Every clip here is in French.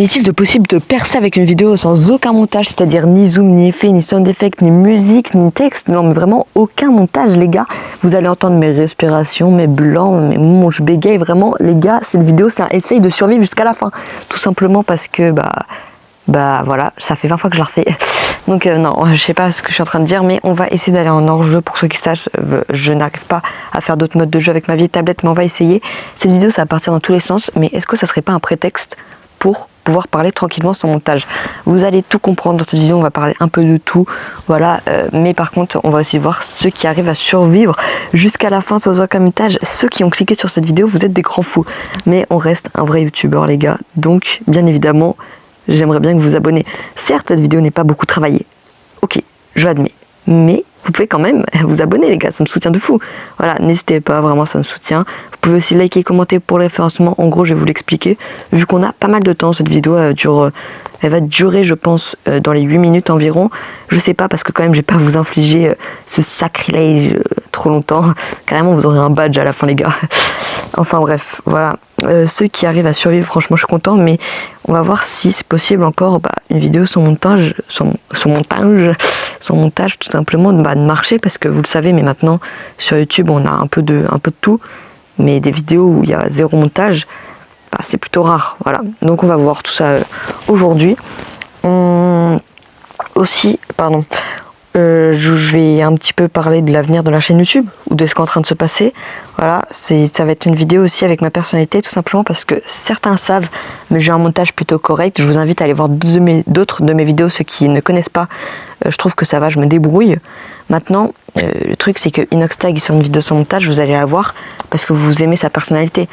Est-il possible de percer avec une vidéo sans aucun montage, c'est-à-dire ni zoom, ni effet, ni sound effect, ni musique, ni texte? Non mais vraiment aucun montage les gars. Vous allez entendre mes respirations, mes blancs, mes moments où je bégaye. Vraiment les gars, cette vidéo c'est un essaye de survivre jusqu'à la fin. Tout simplement parce que bah voilà, ça fait 20 fois que je la refais. Donc non, je sais pas ce que je suis en train de dire, mais on va essayer d'aller en hors-jeu. Pour ceux qui sachent, je n'arrive pas à faire d'autres modes de jeu avec ma vieille tablette, mais on va essayer. Cette vidéo ça va partir dans tous les sens, mais est-ce que ça serait pas un prétexte pour pouvoir parler tranquillement sans montage? Vous allez tout comprendre dans cette vidéo, on va parler un peu de tout, voilà, mais par contre on va aussi voir ceux qui arrivent à survivre jusqu'à la fin sans aucun montage. Ceux qui ont cliqué sur cette vidéo, vous êtes des grands fous, mais on reste un vrai youtubeur les gars, donc bien évidemment j'aimerais bien que vous vous abonnez. Certes cette vidéo n'est pas beaucoup travaillée, ok, je l'admets, mais vous pouvez quand même vous abonner les gars, ça me soutient de fou. Voilà, n'hésitez pas, vraiment ça me soutient. Vous pouvez aussi liker et commenter pour le référencement. En gros je vais vous l'expliquer. Vu qu'on a pas mal de temps, cette vidéo elle va durer je pense dans les 8 minutes environ. Je sais pas parce que quand même je vais pas vous infliger ce sacrilège trop longtemps. Carrément vous aurez un badge à la fin les gars. Enfin bref, voilà. Ceux qui arrivent à survivre, franchement je suis content, mais on va voir si c'est possible encore une vidéo sans montage, sans montage tout simplement de marcher, parce que vous le savez, mais maintenant sur YouTube on a un peu de tout, mais des vidéos où il y a zéro montage, c'est plutôt rare, voilà. Donc on va voir tout ça aujourd'hui. Je vais un petit peu parler de l'avenir de la chaîne YouTube ou de ce qui est en train de se passer. Voilà, ça va être une vidéo aussi avec ma personnalité, tout simplement parce que certains savent, mais j'ai un montage plutôt correct. Je vous invite à aller voir d'autres de mes vidéos, ceux qui ne connaissent pas. Je trouve que ça va, je me débrouille. Maintenant, le truc c'est que Inoxtag sur une vidéo sans montage, vous allez la voir parce que vous aimez sa personnalité.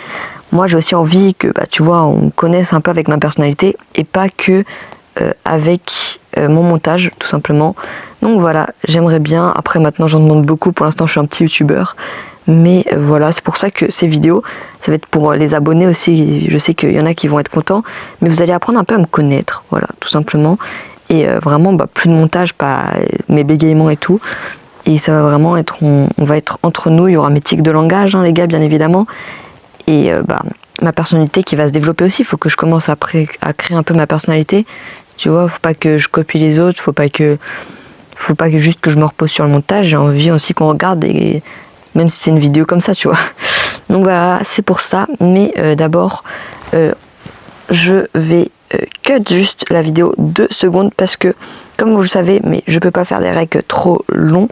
Moi j'ai aussi envie que tu vois, on connaisse un peu avec ma personnalité et pas que avec mon montage tout simplement. Donc voilà, j'aimerais bien, après maintenant j'en demande beaucoup, pour l'instant je suis un petit youtubeur, mais voilà, c'est pour ça que ces vidéos, ça va être pour les abonnés aussi. Je sais qu'il y en a qui vont être contents, mais vous allez apprendre un peu à me connaître, voilà, tout simplement. Et vraiment plus de montage, pas mes bégaiements et tout, et ça va vraiment être, on va être entre nous, il y aura mes tics de langage les gars bien évidemment, et ma personnalité qui va se développer aussi. Il faut que je commence à créer un peu ma personnalité, tu vois. Faut pas que je copie les autres, faut pas que juste que je me repose sur le montage. J'ai envie aussi qu'on regarde, et même si c'est une vidéo comme ça, tu vois. Donc voilà, c'est pour ça. Mais d'abord je vais cut juste la vidéo 2 secondes parce que comme vous le savez, mais je peux pas faire des recs trop longs,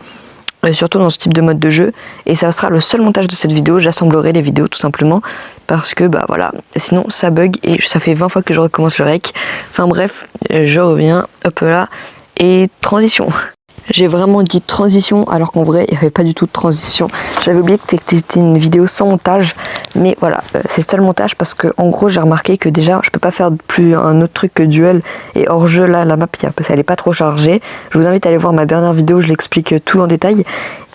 surtout dans ce type de mode de jeu, et ça sera le seul montage de cette vidéo. J'assemblerai les vidéos tout simplement parce que voilà, sinon ça bug et ça fait 20 fois que je recommence le rec. Enfin bref, je reviens, hop là, et transition. J'ai vraiment dit transition alors qu'en vrai il n'y avait pas du tout de transition. J'avais oublié que c'était une vidéo sans montage, mais voilà, c'est le seul montage parce que en gros j'ai remarqué que déjà je peux pas faire plus un autre truc que duel, et hors jeu là la map elle est pas trop chargée. Je vous invite à aller voir ma dernière vidéo, je l'explique tout en détail.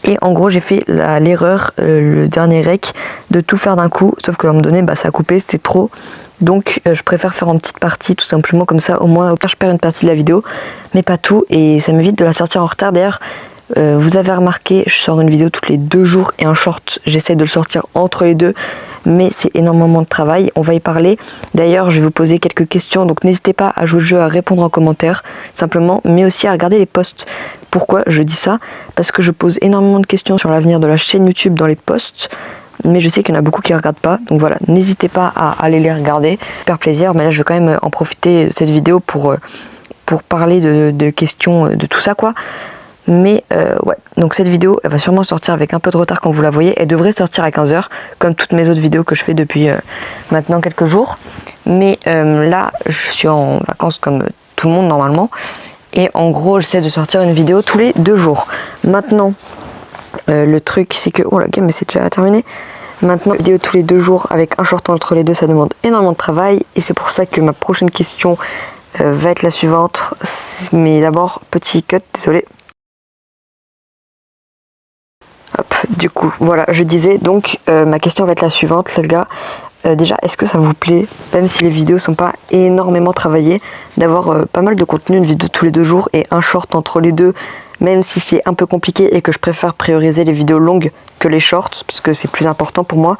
Et en gros j'ai fait l'erreur le dernier rec de tout faire d'un coup, sauf qu'à un moment donné ça a coupé, c'était trop. Donc je préfère faire en petite partie tout simplement, comme ça au moins je perds une partie de la vidéo mais pas tout, et ça m'évite de la sortir en retard. D'ailleurs vous avez remarqué, je sors une vidéo tous les 2 jours et un short, j'essaie de le sortir entre les deux, mais c'est énormément de travail, on va y parler. D'ailleurs je vais vous poser quelques questions, donc n'hésitez pas à jouer le jeu, à répondre en commentaire simplement, mais aussi à regarder les posts. Pourquoi je dis ça? Parce que je pose énormément de questions sur l'avenir de la chaîne YouTube dans les posts, mais je sais qu'il y en a beaucoup qui ne regardent pas, donc voilà, n'hésitez pas à aller les regarder, faire plaisir. Mais là je vais quand même en profiter de cette vidéo pour parler de questions, de tout ça quoi. Mais ouais, donc cette vidéo elle va sûrement sortir avec un peu de retard quand vous la voyez. Elle devrait sortir à 15 h comme toutes mes autres vidéos que je fais depuis maintenant quelques jours. Mais là je suis en vacances comme tout le monde normalement, et en gros j'essaie de sortir une vidéo tous les 2 jours. Maintenant le truc c'est que, oh la game c'est déjà terminé. Maintenant vidéo tous les 2 jours avec un short entre les deux, ça demande énormément de travail, et c'est pour ça que ma prochaine question va être la suivante. Mais d'abord petit cut, désolé. Hop, du coup voilà, je disais donc ma question va être la suivante les gars. Déjà, est-ce que ça vous plaît, même si les vidéos sont pas énormément travaillées, d'avoir pas mal de contenu, une vidéo tous les 2 jours et un short entre les deux, même si c'est un peu compliqué et que je préfère prioriser les vidéos longues que les shorts parce que c'est plus important pour moi?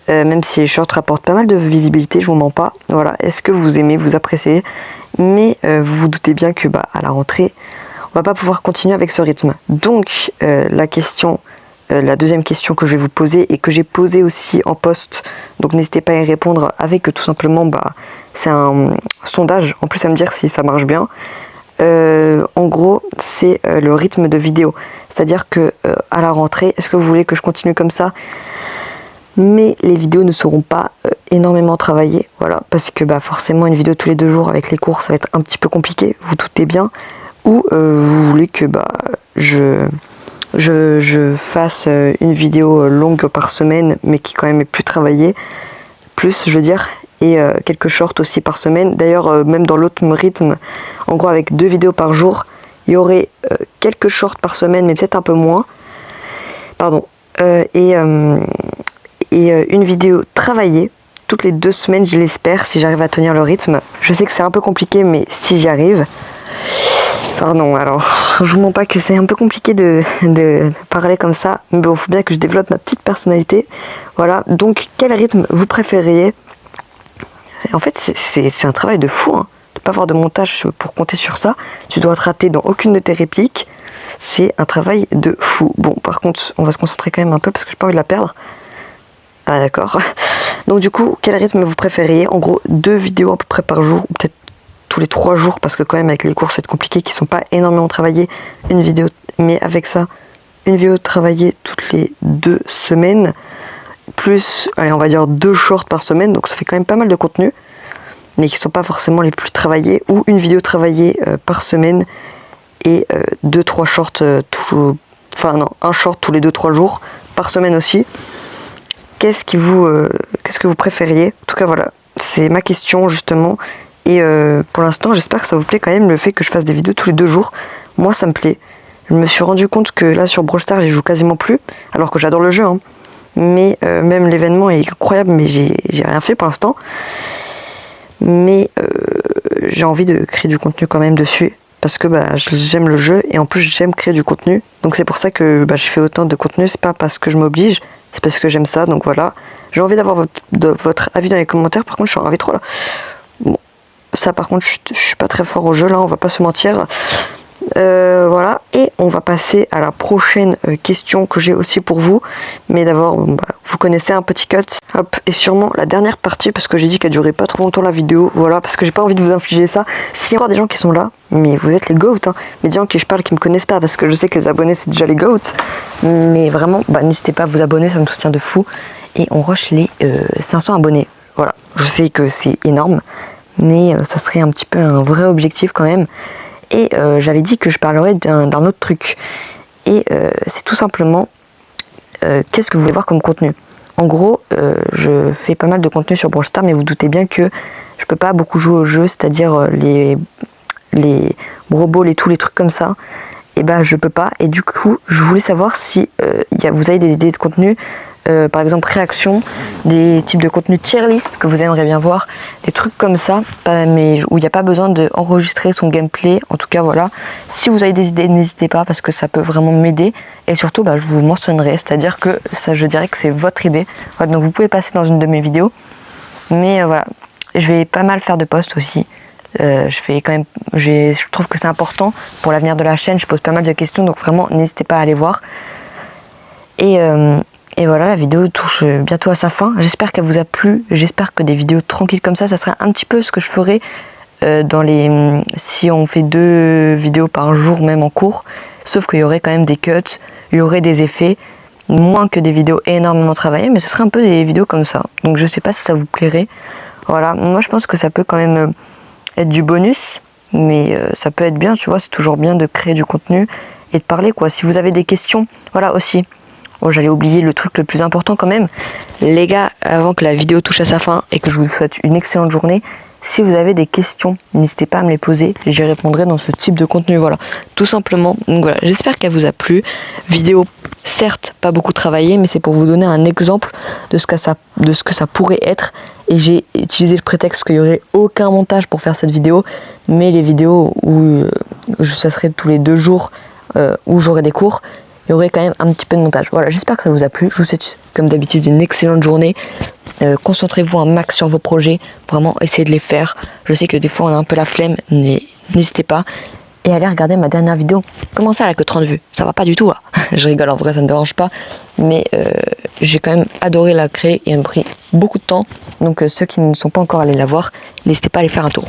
même si les shorts rapportent pas mal de visibilité, je vous mens pas. Voilà, est-ce que vous aimez, vous appréciez? Mais vous vous doutez bien que à la rentrée, on va pas pouvoir continuer avec ce rythme. Donc la deuxième question que je vais vous poser et que j'ai posée aussi en post, donc n'hésitez pas à y répondre avec tout simplement, c'est un sondage, en plus à me dire si ça marche bien. En gros, c'est le rythme de vidéo. C'est-à-dire que à la rentrée, est-ce que vous voulez que je continue comme ça? Mais les vidéos ne seront pas énormément travaillées, voilà, parce que forcément une vidéo tous les 2 jours avec les cours, ça va être un petit peu compliqué, vous doutez bien. Ou vous voulez que je fasse une vidéo longue par semaine, mais qui quand même est plus travaillée, plus je veux dire, et quelques shorts aussi par semaine. D'ailleurs, même dans l'autre rythme, en gros avec 2 vidéos par jour, il y aurait quelques shorts par semaine, mais peut-être un peu moins. Pardon. Et une vidéo travaillée toutes les 2 semaines, je l'espère, si j'arrive à tenir le rythme. Je sais que c'est un peu compliqué, mais si j'y arrive. Pardon, alors, je vous mens pas que c'est un peu compliqué de parler comme ça, mais bon, faut bien que je développe ma petite personnalité. Voilà, donc quel rythme vous préfériez? En fait, c'est un travail de fou, hein, de pas avoir de montage pour compter sur ça. Tu dois te rater dans aucune de tes répliques. C'est un travail de fou. Bon, par contre, on va se concentrer quand même un peu parce que j'ai pas envie de la perdre. Ah d'accord. Donc du coup, quel rythme vous préfériez? En gros, 2 vidéos à peu près par jour, ou peut-être tous les 3 jours, parce que quand même avec les cours c'est compliqué, qui sont pas énormément travaillés, une vidéo, mais avec ça, une vidéo travaillée toutes les 2 semaines, plus, allez, on va dire 2 shorts par semaine, donc ça fait quand même pas mal de contenu, mais qui sont pas forcément les plus travaillés, ou une vidéo travaillée par semaine, et 2-3 shorts, un short tous les 2-3 jours, par semaine aussi. Qu'est-ce que vous préfériez? En tout cas voilà, c'est ma question justement. Et pour l'instant, j'espère que ça vous plaît quand même, le fait que je fasse des vidéos tous les 2 jours. Moi, ça me plaît. Je me suis rendu compte que là, sur Brawl Stars, j'y joue quasiment plus. Alors que j'adore le jeu, hein. Mais même l'événement est incroyable, mais j'ai rien fait pour l'instant. Mais j'ai envie de créer du contenu quand même dessus. Parce que j'aime le jeu et en plus, j'aime créer du contenu. Donc c'est pour ça que je fais autant de contenu. C'est pas parce que je m'oblige, c'est parce que j'aime ça. Donc voilà. J'ai envie d'avoir votre avis dans les commentaires. Par contre, je suis en V3 là. Bon. Ça par contre je suis pas très fort au jeu là, on va pas se mentir. Voilà, et on va passer à la prochaine question que j'ai aussi pour vous. Mais d'abord, vous connaissez un petit cut. Hop, et sûrement la dernière partie, parce que j'ai dit qu'elle durait pas trop longtemps la vidéo. Voilà, parce que j'ai pas envie de vous infliger ça. S'il y a encore des gens qui sont là, mais vous êtes les goats, hein. Mais des gens qui je parle qui me connaissent pas, parce que je sais que les abonnés c'est déjà les goats. Mais vraiment, n'hésitez pas à vous abonner, ça me soutient de fou. Et on rush les 500 abonnés. Voilà, je sais que c'est énorme, mais ça serait un petit peu un vrai objectif quand même. Et j'avais dit que je parlerais d'un autre truc. Et c'est tout simplement qu'est-ce que vous voulez voir comme contenu. En gros, je fais pas mal de contenu sur Brawl Stars, mais vous doutez bien que je peux pas beaucoup jouer au jeu, c'est-à-dire les Brawl Ball et tous les trucs comme ça. Et je peux pas. Et du coup, je voulais savoir si vous avez des idées de contenu. Par exemple réaction, des types de contenu tier list que vous aimeriez bien voir, des trucs comme ça, mais où il n'y a pas besoin d'enregistrer son gameplay. En tout cas voilà, si vous avez des idées, n'hésitez pas parce que ça peut vraiment m'aider. Et surtout je vous mentionnerai, c'est-à-dire que ça, je dirais que c'est votre idée. Voilà, donc vous pouvez passer dans une de mes vidéos. Mais voilà, je vais pas mal faire de posts aussi. Je trouve que c'est important pour l'avenir de la chaîne. Je pose pas mal de questions, donc vraiment n'hésitez pas à aller voir. Et voilà, la vidéo touche bientôt à sa fin. J'espère qu'elle vous a plu. J'espère que des vidéos tranquilles comme ça serait un petit peu ce que je ferais si on fait 2 vidéos par jour, même en cours. Sauf qu'il y aurait quand même des cuts, il y aurait des effets, moins que des vidéos énormément travaillées, mais ce serait un peu des vidéos comme ça. Donc je sais pas si ça vous plairait. Voilà, moi je pense que ça peut quand même être du bonus, mais ça peut être bien, tu vois, c'est toujours bien de créer du contenu et de parler, quoi. Si vous avez des questions, voilà aussi. Bon, j'allais oublier le truc le plus important quand même. Les gars, avant que la vidéo touche à sa fin et que je vous souhaite une excellente journée, si vous avez des questions, n'hésitez pas à me les poser. J'y répondrai dans ce type de contenu, voilà. Tout simplement. Donc voilà, j'espère qu'elle vous a plu. Vidéo, certes, pas beaucoup travaillée, mais c'est pour vous donner un exemple de ce que ça pourrait être. Et j'ai utilisé le prétexte qu'il n'y aurait aucun montage pour faire cette vidéo. Mais les vidéos où ça serait tous les 2 jours, où j'aurai des cours, il y aurait quand même un petit peu de montage. Voilà, j'espère que ça vous a plu. Je vous souhaite comme d'habitude une excellente journée. Concentrez-vous un max sur vos projets, vraiment essayez de les faire. Je sais que des fois on a un peu la flemme, mais n'hésitez pas. Et allez regarder ma dernière vidéo. Comment ça, elle a que 30 vues? Ça va pas du tout là. Je rigole, en vrai ça me dérange pas. Mais j'ai quand même adoré la créer et elle m'a pris beaucoup de temps. Donc ceux qui ne sont pas encore allés la voir, n'hésitez pas à aller faire un tour.